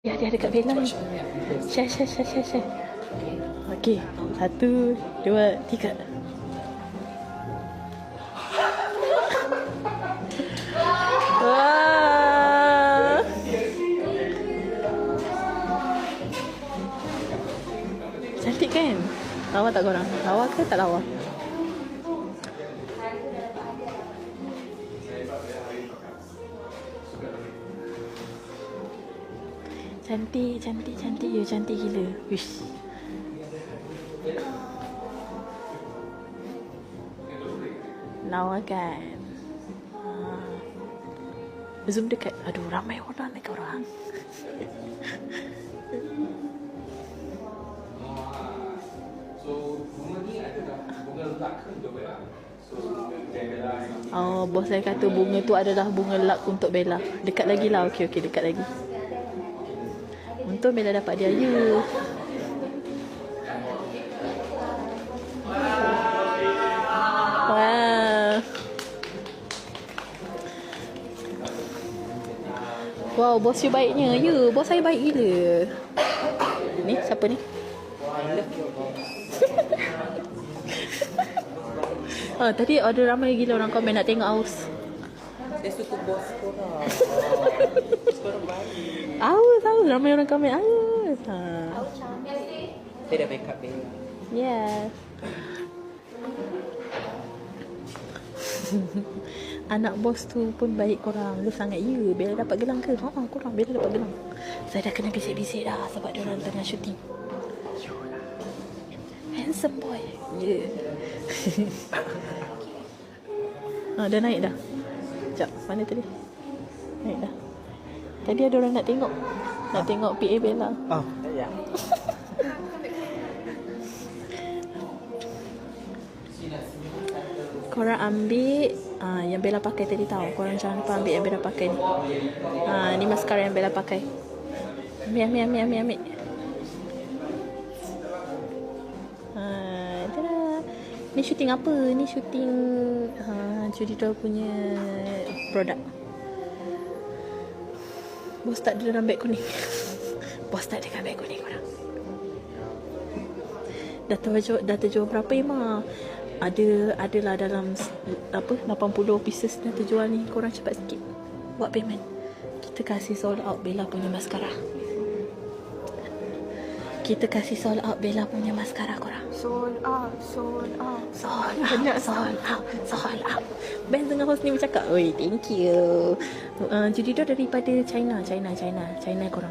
Ya, dia dekat Bella ni. Share. Okey. 1, 2, 3. Wah. Cantik kan? Lawa tak korang? Lawa ke tak lawa? Cantik. You cantik gila. Wish. Lawa kan? Zoom dekat. Aduh, ramai orang dekat orang. Oh, bos saya kata bunga tu adalah bunga luck untuk Bella. Dekat lagi lah. Okey, dekat lagi. Untung Bella dapat dia. Ya. Wah. Wow, bos you baiknya. Ya, bos saya baik gila. Ni, siapa ni? Tadi ada ramai gila orang komen nak tengok Aus. Dia suka bos korang. Korang baik. Aus. Ramai orang komen Aus. Dia dah backup Bella. Yeah. Anak bos tu pun baik korang. Lu sangat ya. Bella dapat gelang ke? Korang Bella dapat gelang. Saya dah kena bisik-bisik dah sebab dia orang tengah syuting. Handsome boy. Yeah. Dah naik dah. Sekejap, mana tadi? Naik dah. Tadi ada orang nak tengok PA Bella. Ya. Korang ambil yang Bella pakai tadi tahu. Korang jangan lupa ambil yang Bella pakai ni. Ni mascara yang Bella pakai. Ambil. Ni syuting apa? Ni syuting Judita punya produk. Bos tak ada dalam beg kuning. Bos tak ada dalam beg kuning korang. Dah terjual berapa Ima? Adalah dalam 80 pieces dah terjual ni. Korang cepat sikit buat payment. Kita kasih sold out Bella punya mascara. Korang. Sold out. Ben dengan host ni bercakap, oi, thank you. Judita daripada China korang.